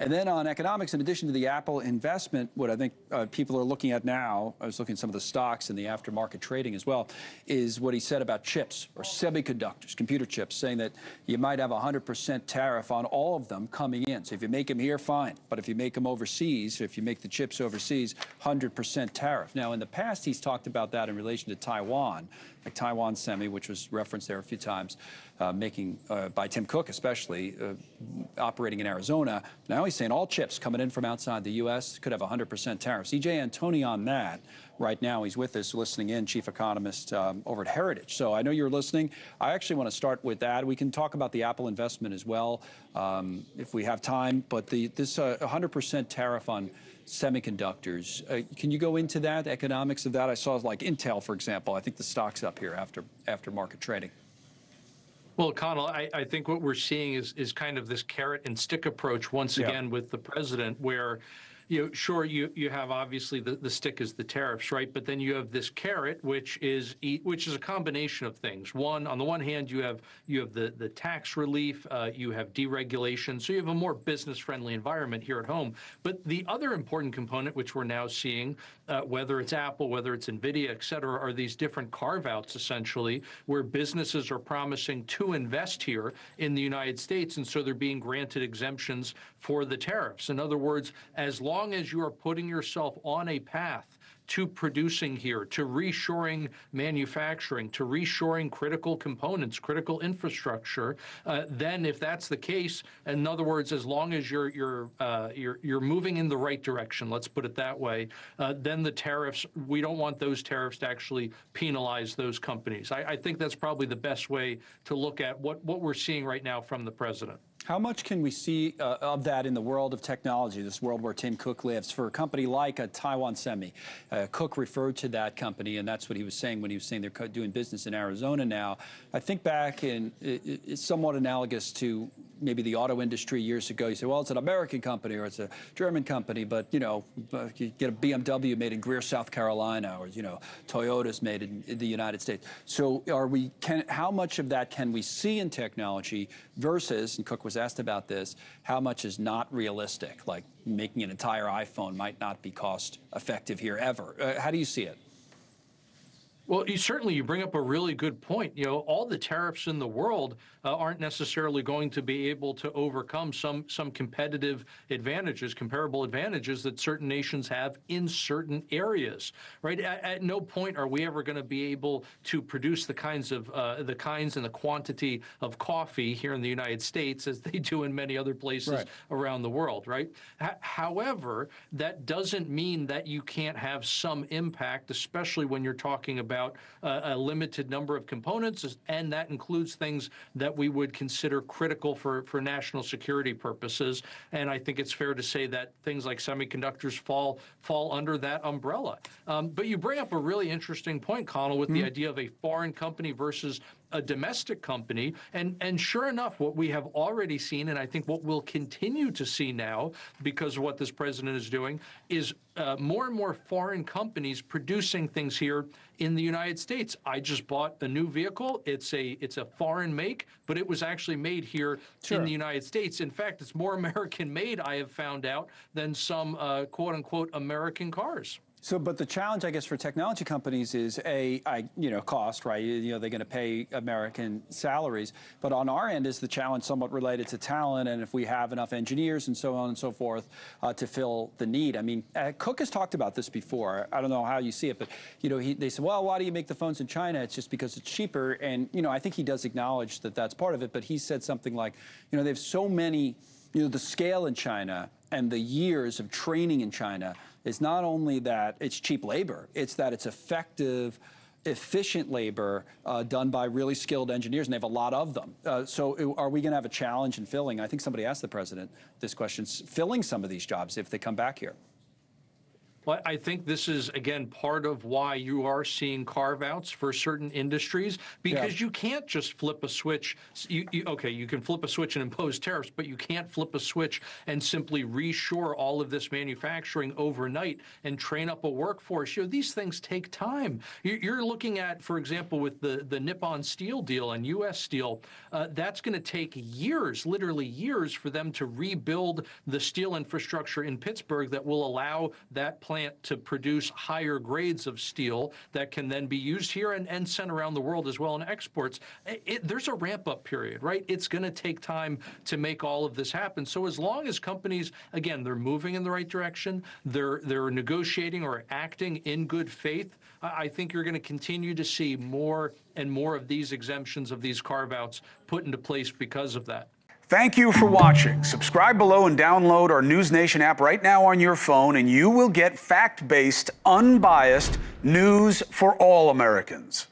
And then on economics, in addition to the Apple investment, what I think people are looking at now, I was looking at some of the stocks in the aftermarket trading as well, is what he said about chips or semiconductors, computer chips, saying that you might have 100% tariff on all of them coming in. So if you make them here, fine. But if you make them overseas, if you make the chips overseas, 100% tariff. Now, in the past, he's talked about that in relation to Taiwan, like Taiwan Semi, which was referenced there a few times, making by Tim Cook especially, operating in Arizona. Now he's saying all chips coming in from outside the U.S. could have 100% tariffs. E.J. Antoni on that. Right now, he's with us, listening in, chief economist over at Heritage. So I know you're listening. I actually want to start with that. We can talk about the Apple investment as well if we have time. But this 100% tariff on semiconductors, can you go into that, economics of that? I saw like Intel, for example. I think the stock's up here after market trading. Well, Connell, I think what we're seeing is kind of this carrot and stick approach once again with the president, where sure, you have obviously the stick is the tariffs, right? But then you have this carrot, which is a combination of things. On the one hand, you have the tax relief, you have deregulation, so you have a more business-friendly environment here at home. But the other important component, which we're now seeing, whether it's Apple, whether it's NVIDIA, et cetera, are these different carve-outs, essentially, where businesses are promising to invest here in the United States, and so they're being granted exemptions for the tariffs. In other words, as long as you are putting yourself on a path to producing here, to reshoring manufacturing, to reshoring critical components, critical infrastructure, then if that's the case, in other words, as long as you're moving in the right direction, let's put it that way, then the tariffs, we don't want those tariffs to actually penalize those companies. I think that's probably the best way to look at what we're seeing right now from the president. How much can we see of that in the world of technology, this world where Tim Cook lives, for a company like a Taiwan Semi? Cook referred to that company, and that's what he was saying when he was saying they're doing business in Arizona now. I think back in, it's somewhat analogous to maybe the auto industry years ago. You say, well, it's an American company or it's a German company, but, you get a BMW made in Greer, South Carolina, or, Toyota's made in the United States. So how much of that can we see in technology versus, and Cook was asked about this, how much is not realistic, like making an entire iPhone might not be cost effective here ever? How do you see it? Well, you bring up a really good point. All the tariffs in the world aren't necessarily going to be able to overcome some competitive advantages, comparable advantages that certain nations have in certain areas, right? At no point are we ever going to be able to produce the kinds and the quantity of coffee here in the United States as they do in many other places around the world, right? However, that doesn't mean that you can't have some impact, especially when you're talking about a limited number of components, and that includes things that we would consider critical for national security purposes. And I think it's fair to say that things like semiconductors fall under that umbrella. But you bring up a really interesting point, Connell, with the idea of a foreign company versus a domestic company. And sure enough, what we have already seen, and I think what we'll continue to see now because of what this president is doing, is more and more foreign companies producing things here in the United States. I just bought a new vehicle. It's a foreign make, but it was actually made here in the United States. In fact, it's more American made, I have found out, than some quote unquote American cars. So, but the challenge, I guess, for technology companies is cost, right? They're going to pay American salaries. But on our end is the challenge somewhat related to talent, and if we have enough engineers and so on and so forth to fill the need. I mean, Cook has talked about this before. I don't know how you see it, but they said, well, why do you make the phones in China? It's just because it's cheaper. And I think he does acknowledge that that's part of it. But he said something like, they have so many, the scale in China and the years of training in China. It's not only that it's cheap labor, it's that it's effective, efficient labor done by really skilled engineers, and they have a lot of them. So are we going to have a challenge in filling? I think somebody asked the president this question, filling some of these jobs if they come back here. Well, I think this is, again, part of why you are seeing carve-outs for certain industries, because you can't just flip a switch. Okay, you can flip a switch and impose tariffs, but you can't flip a switch and simply reshore all of this manufacturing overnight and train up a workforce. These things take time. You're looking at, for example, with the Nippon Steel deal and U.S. Steel, that's going to take years, literally years, for them to rebuild the steel infrastructure in Pittsburgh that will allow that plant to produce higher grades of steel that can then be used here and sent around the world as well in exports. There's a ramp-up period, right? It's going to take time to make all of this happen. So as long as companies, again, they're moving in the right direction, they're negotiating or acting in good faith, I think you're going to continue to see more and more of these exemptions, of these carve-outs put into place because of that. Thank you for watching. Subscribe below and download our NewsNation app right now on your phone, and you will get fact-based, unbiased news for all Americans.